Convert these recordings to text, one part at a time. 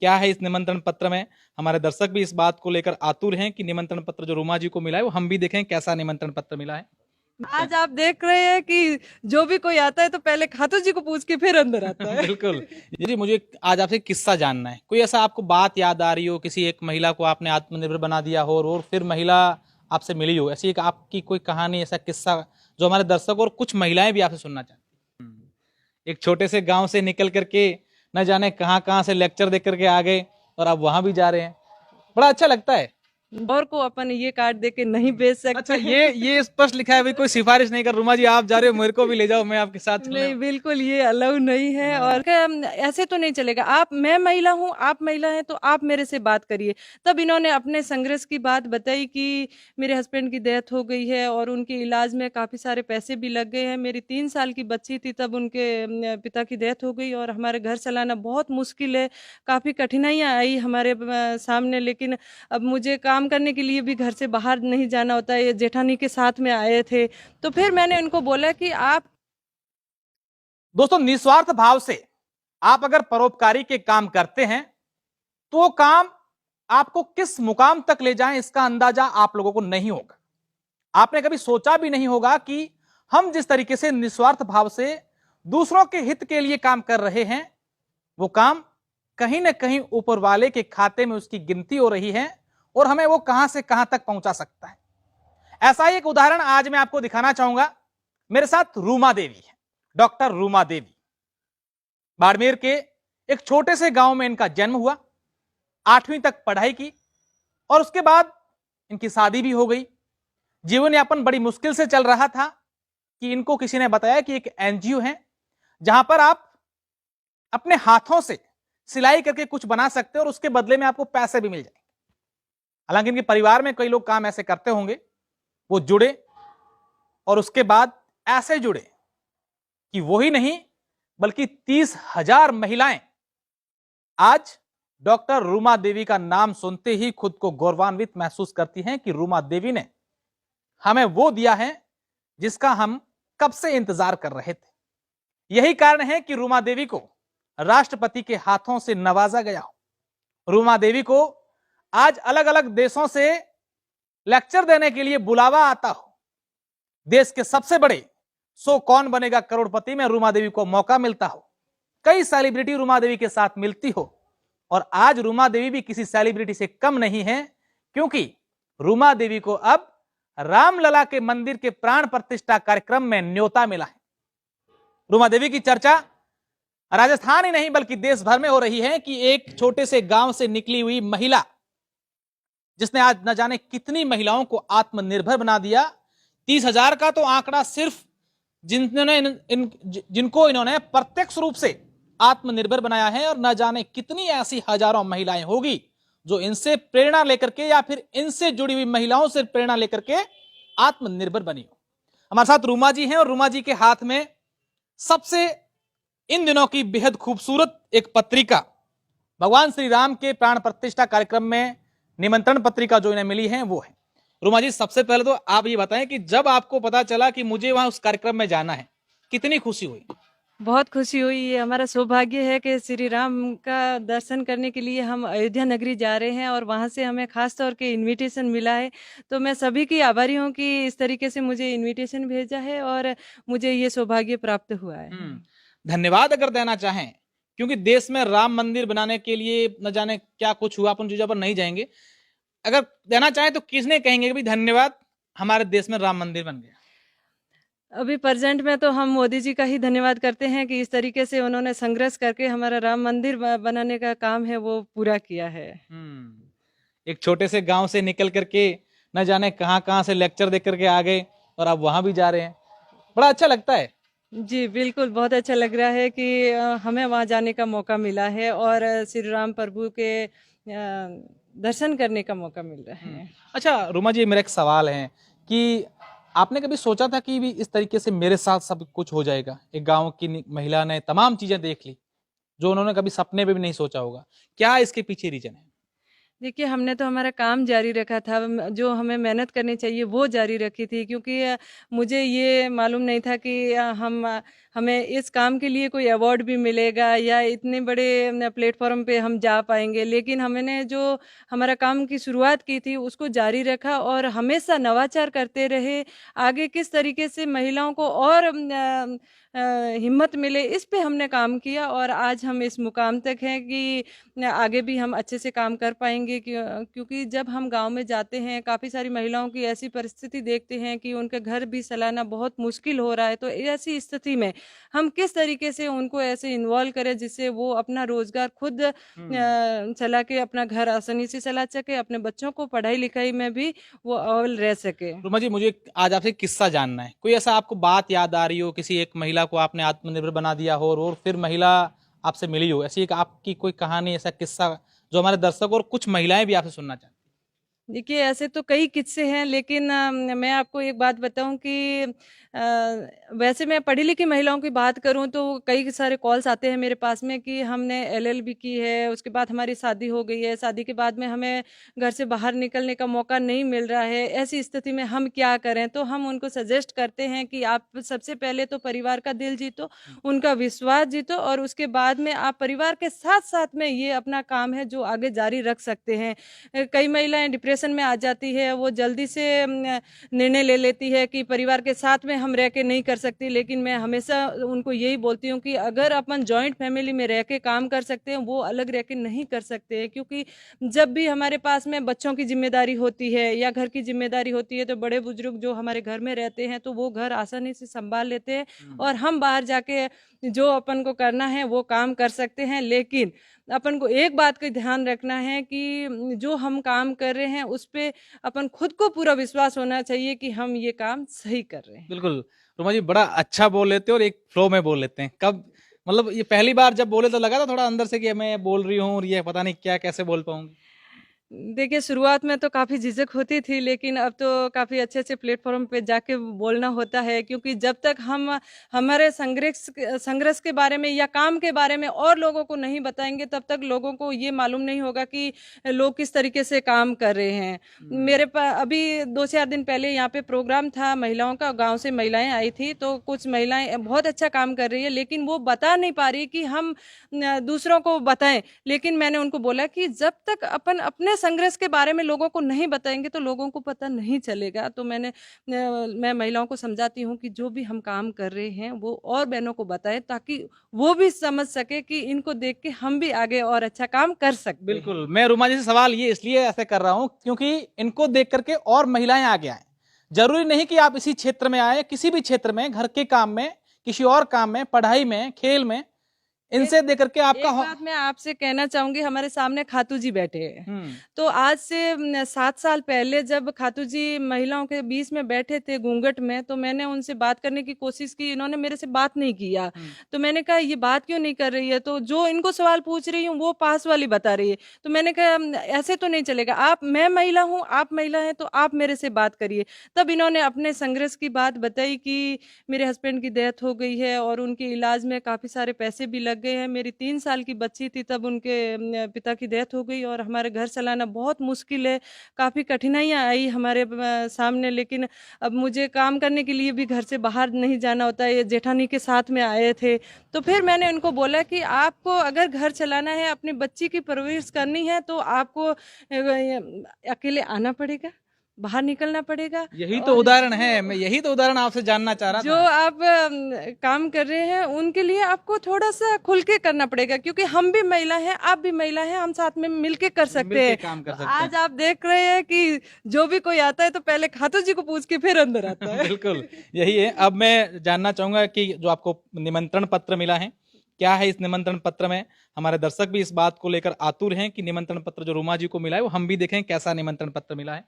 क्या है इस निमंत्रण पत्र में। हमारे दर्शक भी इस बात को लेकर आतुर हैं कि निमंत्रण पत्र जो रुमा जी को मिला है वो हम भी देखें कैसा निमंत्रण पत्र मिला है। आज आप देख रहे हैं कि जो भी कोई आता है तो पहले खातू जी को पूछ के फिर अंदर आता है। बिल्कुल। जी मुझे आज आपसे किस्सा जानना है, कोई ऐसा आपको बात याद आ रही हो, किसी एक महिला को आपने आत्मनिर्भर बना दिया हो और फिर महिला आपसे मिली हो, ऐसी एक आपकी कोई कहानी, ऐसा किस्सा जो हमारे दर्शक और कुछ महिलाएं भी आपसे सुनना चाहती हैं। एक छोटे से गांव से निकल करके न जाने कहां कहां से लेक्चर देख करके आ गए और आप वहां भी जा रहे हैं, बड़ा अच्छा लगता है। और को अपन ये कार्ड दे के नहीं बेच सकते। अच्छा, ये स्पष्ट लिखा है भाई, कोई सिफारिश नहीं कर, रुमा जी आप जा रहे हो मेरे को भी ले जाओ, मैं आपके साथ चलने नहीं, बिल्कुल ये अलाउ नहीं है। हाँ। और ऐसे तो नहीं चलेगा। मैं महिला हूँ, आप महिला हैं, तो आप मेरे से बात करिए। तब इन्होंने अपने संघर्ष की बात बताई कि मेरे हस्बैंड की डेथ हो गई है और उनके इलाज में काफ़ी सारे पैसे भी लग गए हैं। मेरी 3 साल की बच्ची थी तब उनके पिता की डेथ हो गई और हमारे घर चलाना बहुत मुश्किल है। काफ़ी कठिनाइयाँ आई हमारे सामने, लेकिन अब मुझे काम करने के लिए भी घर से बाहर नहीं जाना होता है। ये जेठानी के साथ में आए थे, तो फिर मैंने उनको बोला कि आप दोस्तों, निस्वार्थ भाव से आप अगर परोपकारी के काम करते हैं तो वो काम आपको किस मुकाम तक ले जाए इसका अंदाजा आप लोगों को नहीं होगा। आपने कभी सोचा भी नहीं होगा कि हम जिस तरीके से निस्वार्थ भाव से दूसरों के हित के लिए काम कर रहे हैं, वो काम कहीं ना कहीं ऊपर वाले के खाते में उसकी गिनती हो रही है और हमें वो कहां से कहां तक पहुंचा सकता है। ऐसा ही एक उदाहरण आज मैं आपको दिखाना चाहूंगा। मेरे साथ रूमा देवी है, डॉक्टर रूमा देवी। बाड़मेर के एक छोटे से गांव में इनका जन्म हुआ, 8वीं तक पढ़ाई की और उसके बाद इनकी शादी भी हो गई। जीवन यापन बड़ी मुश्किल से चल रहा था कि इनको किसी ने बताया कि एक एनजीओ है जहां पर आप अपने हाथों से सिलाई करके कुछ बना सकते हो और उसके बदले में आपको पैसे भी मिल जाएंगे। हालांकि इनके परिवार में कई लोग काम ऐसे करते होंगे, वो जुड़े और उसके बाद ऐसे जुड़े कि वही नहीं बल्कि 30,000 महिलाएं आज डॉक्टर रूमा देवी का नाम सुनते ही खुद को गौरवान्वित महसूस करती हैं कि रूमा देवी ने हमें वो दिया है जिसका हम कब से इंतजार कर रहे थे। यही कारण है कि रूमा देवी को राष्ट्रपति के हाथों से नवाजा गया हो। रूमा देवी को आज अलग अलग देशों से लेक्चर देने के लिए बुलावा आता हो। देश के सबसे बड़े शो कौन बनेगा करोड़पति में रूमा देवी को मौका मिलता हो। कई सेलिब्रिटी रूमा देवी के साथ मिलती हो और आज रूमा देवी भी किसी सेलिब्रिटी से कम नहीं है, क्योंकि रूमा देवी को अब रामलला के मंदिर के प्राण प्रतिष्ठा कार्यक्रम में न्योता मिला है। रूमा देवी की चर्चा राजस्थान ही नहीं बल्कि देश भर में हो रही है कि एक छोटे से गांव से निकली हुई महिला जिसने आज न जाने कितनी महिलाओं को आत्मनिर्भर बना दिया। 30,000 का तो आंकड़ा सिर्फ जिनको इन्होंने प्रत्यक्ष रूप से आत्मनिर्भर बनाया है, और न जाने कितनी ऐसी हजारों महिलाएं होगी जो इनसे प्रेरणा लेकर के या फिर इनसे जुड़ी हुई महिलाओं से प्रेरणा लेकर के आत्मनिर्भर बनी हो। हमारे साथ रूमा जी हैं और रूमा जी के हाथ में सबसे इन दिनों की बेहद खूबसूरत एक पत्रिका, भगवान श्री राम के प्राण प्रतिष्ठा कार्यक्रम में निमंत्रण पत्रिका जो इन्हें मिली है वो है। रूमा जी, सबसे पहले तो आप ये बताएं कि जब आपको पता चला कि मुझे वहां उस कार्यक्रम में जाना है, कितनी खुशी हुई? बहुत खुशी हुई। ये हमारा सौभाग्य है कि श्री राम का दर्शन करने के लिए हम अयोध्या नगरी जा रहे हैं और वहाँ से हमें खास तौर के इनविटेशन मिला है। तो मैं सभी की आभारी हूँ कि इस तरीके से मुझे इनविटेशन भेजा है और मुझे ये सौभाग्य प्राप्त हुआ है। धन्यवाद अगर देना चाहें, क्योंकि देश में राम मंदिर बनाने के लिए न जाने क्या कुछ हुआ, अपन चीजों पर नहीं जाएंगे। अगर देना चाहें तो किसने कहेंगे कि भाई धन्यवाद, हमारे देश में राम मंदिर बन गया? अभी प्रेजेंट में तो हम मोदी जी का ही धन्यवाद करते हैं कि इस तरीके से उन्होंने संघर्ष करके हमारा राम मंदिर बनाने का काम है वो पूरा किया है। एक छोटे से गांव से निकल करके न जाने कहां कहां से लेक्चर देख करके आ गए और आप वहां भी जा रहे हैं, बड़ा अच्छा लगता है। जी बिल्कुल, बहुत अच्छा लग रहा है कि हमें वहाँ जाने का मौका मिला है और श्री राम प्रभु के दर्शन करने का मौका मिल रहा है। अच्छा रूमा जी, मेरा एक सवाल है कि आपने कभी सोचा था कि भी इस तरीके से मेरे साथ सब कुछ हो जाएगा? एक गांव की महिला ने तमाम चीजें देख ली जो उन्होंने कभी सपने में भी नहीं सोचा होगा। क्या इसके पीछे रीजन है? देखिए, हमने तो हमारा काम जारी रखा था, जो हमें मेहनत करनी चाहिए वो जारी रखी थी, क्योंकि मुझे ये मालूम नहीं था कि हमें इस काम के लिए कोई अवार्ड भी मिलेगा या इतने बड़े प्लेटफॉर्म पे हम जा पाएंगे। लेकिन हमने जो हमारा काम की शुरुआत की थी उसको जारी रखा और हमेशा नवाचार करते रहे। आगे किस तरीके से महिलाओं को और हिम्मत मिले, इस पे हमने काम किया और आज हम इस मुकाम तक हैं कि आगे भी हम अच्छे से काम कर पाएँगे, क्योंकि जब हम गाँव में जाते हैं, काफ़ी सारी महिलाओं की ऐसी परिस्थिति देखते हैं कि उनका घर भी चलाना बहुत मुश्किल हो रहा है। तो ऐसी स्थिति में हम किस तरीके से उनको ऐसे इन्वॉल्व करें जिससे वो अपना रोज़गार खुद हम्म। चला के अपना घर आसानी से चला सके, अपने बच्चों को पढ़ाई-लिखाई में भी वो अव्वल रह सके। रुमा जी, मुझे आज आपसे एक किस्सा जानना है। कोई ऐसा आपको बात याद आ रही हो, किसी एक महिला को आपने आत्मनिर्भर बना दिया हो और फिर महिला आपसे मिली हो, ऐसी एक आपकी कोई कहानी, ऐसा किस्सा जो हमारे दर्शक और कुछ महिलाएं भी आपसे सुनना चाहती देखिए, ऐसे तो कई किस्से हैं, लेकिन मैं आपको एक बात बताऊँ कि वैसे मैं पढ़ी-लिखी महिलाओं की बात करूँ तो कई सारे कॉल्स आते हैं मेरे पास में कि हमने एलएलबी की है, उसके बाद हमारी शादी हो गई है, शादी के बाद में हमें घर से बाहर निकलने का मौका नहीं मिल रहा है, ऐसी स्थिति में हम क्या करें? तो हम उनको सजेस्ट करते हैं कि आप सबसे पहले तो परिवार का दिल जीतो, हैं। उनका विश्वास जीतो और उसके बाद में आप परिवार के साथ-साथ में ये अपना काम है जो आगे जारी रख सकते हैं। कई महिलाएं डिप्रेशन में आ जाती है, वो जल्दी से निर्णय ले लेती है कि परिवार के साथ में हम रह के नहीं कर सकती, लेकिन मैं हमेशा उनको यही बोलती हूँ कि अगर अपन जॉइंट फैमिली में रह के काम कर सकते हैं, वो अलग रह के नहीं कर सकते हैं, क्योंकि जब भी हमारे पास में बच्चों की जिम्मेदारी होती है या घर की जिम्मेदारी होती है तो बड़े बुजुर्ग जो हमारे घर में रहते हैं तो वो घर आसानी से संभाल लेते हैं और हम बाहर जाके जो अपन को करना है वो काम कर सकते हैं। लेकिन अपन को एक बात का ध्यान रखना है कि जो हम काम कर रहे हैं उस पे अपन खुद को पूरा विश्वास होना चाहिए कि हम ये काम सही कर रहे हैं। बिल्कुल। रुमा जी, बड़ा अच्छा बोल लेते हो और एक फ्लो में बोल लेते हैं। कब, मतलब ये पहली बार जब बोले तो लगा था थोड़ा अंदर से कि मैं बोल रही हूँ और ये पता नहीं क्या कैसे बोल पाऊंगी? देखिए, शुरुआत में तो काफ़ी झिझक होती थी, लेकिन अब तो काफ़ी अच्छे-अच्छे प्लेटफ़ॉर्म पे जाके बोलना होता है, क्योंकि जब तक हम हमारे संघर्ष के बारे में या काम के बारे में और लोगों को नहीं बताएँगे, तब तक लोगों को ये मालूम नहीं होगा कि लोग किस तरीके से काम कर रहे हैं। मेरे पा अभी 2-4 दिन पहले यहाँ पे प्रोग्राम था महिलाओं का, गाँव से महिलाएँ आई थी, तो कुछ महिलाएँ बहुत अच्छा काम कर रही है, लेकिन वो बता नहीं पा रही कि हम दूसरों को बताएँ। लेकिन मैंने उनको बोला कि जब तक अपन अपने संघर्ष के बारे में लोगों को नहीं बताएँगे तो लोगों को पता नहीं चलेगा। तो मैं महिलाओं को समझाती हूँ कि जो भी हम काम कर रहे हैं वो और बहनों को बताएँ, ताकि वो भी समझ सके कि इनको देख के हम भी आगे और अच्छा काम कर सकते हैं। बिल्कुल, मैं रुमा जी से सवाल ये इसलिए ऐसे कर रहा हूँ क्योंकि इनको देख करके और महिलाएं आगे आएं। जरूरी नहीं कि आप इसी क्षेत्र में आए, किसी भी क्षेत्र में, घर के काम में, किसी और काम में, पढ़ाई में, खेल में, एक इनसे देख करके आपका एक बात मैं आपसे कहना चाहूँगी, हमारे सामने खातू जी बैठे हैं। हम्म। तो आज से 7 साल पहले जब खातू जी महिलाओं के बीच में बैठे थे घूंघट में, तो मैंने उनसे बात करने की कोशिश की, इन्होंने मेरे से बात नहीं किया। तो मैंने कहा ये बात क्यों नहीं कर रही है? तो जो इनको सवाल पूछ रही हूँ वो पास वाली बता रही है। तो मैंने कहा ऐसे तो नहीं चलेगा, मैं महिला हूँ, आप महिला हैं, तो आप मेरे से बात करिए। तब इन्होंने अपने संघर्ष की बात बताई कि मेरे हस्बैंड की डेथ हो गई है और उनके इलाज में काफ़ी सारे पैसे भी लग गए हैं। मेरी 3 साल की बच्ची थी तब उनके पिता की डेथ हो गई और हमारे घर चलाना बहुत मुश्किल है। काफ़ी कठिनाइयाँ आई हमारे सामने, लेकिन अब मुझे काम करने के लिए भी घर से बाहर नहीं जाना होता है। ये जेठानी के साथ में आए थे। तो फिर मैंने उनको बोला कि आपको अगर घर चलाना है, अपनी बच्ची की परवरिश करनी है तो आपको अकेले आना पड़ेगा, बाहर निकलना पड़ेगा यही तो और उदाहरण है, मैं यही तो उदाहरण आपसे जानना चाह रहा जो था। आप काम कर रहे हैं उनके लिए आपको थोड़ा-सा खुल के करना पड़ेगा, क्योंकि हम भी महिला हैं, आप भी महिला हैं, हम साथ में मिलके कर सकते मिलके हैं। काम कर तो सकते हैं। आज आप देख रहे हैं कि जो भी कोई आता है तो पहले खातू जी को पूछ के फिर अंदर आता है। बिल्कुल, यही है। अब मैं जानना चाहूंगा कि जो आपको निमंत्रण पत्र मिला है, क्या है इस निमंत्रण पत्र में? हमारे दर्शक भी इस बात को लेकर आतुर हैं कि निमंत्रण पत्र जो रुमा जी को मिला है वो हम भी देखें, कैसा निमंत्रण पत्र मिला है।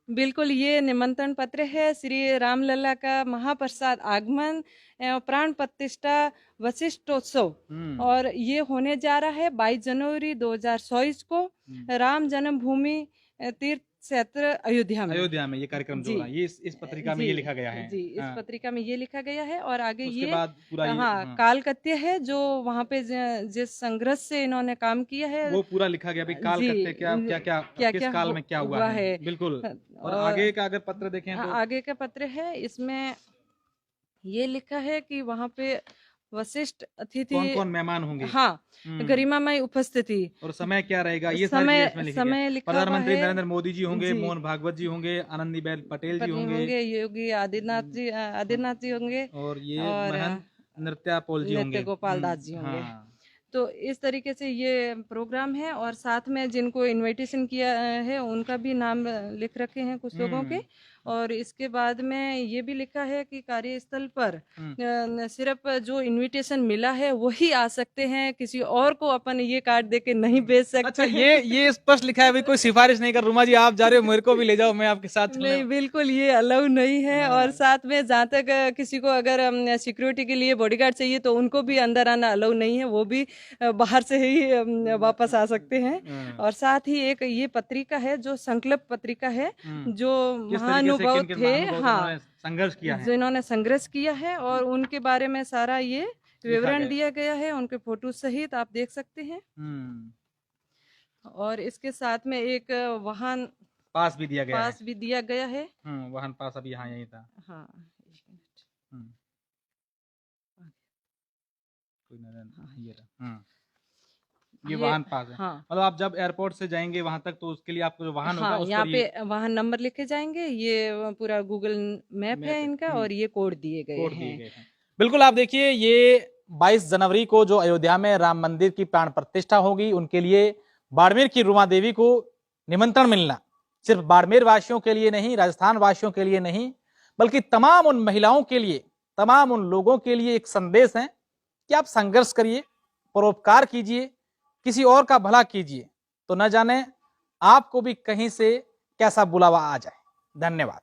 बिल्कुल, ये निमंत्रण पत्र है श्री रामलला का महाप्रसाद आगमन एवं प्राण प्रतिष्ठा वशिष्ठोत्सव, हम्म। और ये होने जा रहा है 22 जनवरी 2024 को राम जन्मभूमि तीर्थ क्षेत्र अयोध्या में। अयोध्या में ये कार्यक्रम जो जी। हो रहा है, ये इस पत्रिका में जी, ये लिखा गया है। जी, इस हाँ, पत्रिका में ये लिखा गया है और आगे उसके ये बाद पूरा ये हाँ, कालकत्य है जो वहाँ पे जिस संघर्ष से इन्होंने काम किया है। वो पूरा लिखा गया भाई काल जी, करते क्या क्या क्या क्या किस क्या काल में क्या हुआ है, बिल्कुल। और आगे का अगर पत्र देखें तो आगे का पत्र है, इसमें ये लिखा है कि वहाँ पे वशिष्ठ कौन अतिथि कौन मेहमान होंगे, हाँ, गरिमामय उपस्थिति और समय क्या रहेगा, ये सारी चीजें इसमें लिखी गई समय है। लिखा हुआ प्रधानमंत्री है। नरेंद्र मोदी जी होंगे, जी। मोहन भागवत जी होंगे, आनंदीबेन पटेल जी होंगे, योगी आदित्यनाथ जी होंगे और ये और महंत नृत्या पॉल जी होंगे, नृत्य गोपाल दास जी होंगे। हाँ। तो इस तरीके से ये प्रोग्राम है और साथ में जिनको इनविटेशन किया है उनका भी नाम लिख रखे हैं कुछ लोगों के। और इसके बाद में ये भी लिखा है कि कार्यस्थल पर सिर्फ जो इनविटेशन मिला है वही आ सकते हैं, किसी और को अपन ये कार्ड दे के नहीं भेज सकते। अच्छा, ये स्पष्ट लिखा है भाई, कोई सिफारिश नहीं कर, रूमा जी आप जा रहे हो मेरे को भी ले जाओ, मैं आपके साथ चलने नहीं, बिल्कुल ये अलाउ नहीं है। हाँ। और साथ में जहाँ तक किसी को अगर सिक्योरिटी के लिए बॉडीगार्ड चाहिए तो उनको भी अंदर आना अलाउ नहीं है, वो भी बाहर से ही वापस आ सकते हैं। हाँ। और साथ ही एक ये पत्रिका है जो संकल्प पत्रिका है, जो किस तरीके से महानुभाव किन-किन थे, महानुभावों हाँ, ने संघर्ष किया है, जिन्होंने संघर्ष किया है और उनके बारे में सारा ये विवरण गया। दिया गया है, उनके फोटो सहित आप देख सकते हैं। और इसके साथ में एक वाहन पास भी दिया गया है। पास भी दिया गया है। वाहन पास अभी यहाँ यही था। हाँ, एक मिनट। कोई ये रहा। ये ये वाहन पास है। हाँ, मतलब आप जब एयरपोर्ट से जाएंगे वहां तक तो उसके लिए आपको जो वाहन होगा हाँ, उस यहाँ पर पे वाहन नंबर लिखे जाएंगे, ये पूरा गूगल मैप है इनका और ये कोड दिए गए कोड दिए हैं। गए हैं। बिल्कुल, आप देखिए ये 22 जनवरी को जो अयोध्या में राम मंदिर की प्राण प्रतिष्ठा होगी, उनके लिए बाड़मेर की रुमा देवी को निमंत्रण मिलना सिर्फ बाड़मेर वासियों के लिए नहीं, राजस्थान वासियों के लिए नहीं, बल्कि तमाम उन महिलाओं के लिए, तमाम उन लोगों के लिए एक संदेश है कि आप संघर्ष करिए, परोपकार कीजिए, किसी और का भला कीजिए, तो न जाने आपको भी कहीं से कैसा बुलावा आ जाए। धन्यवाद।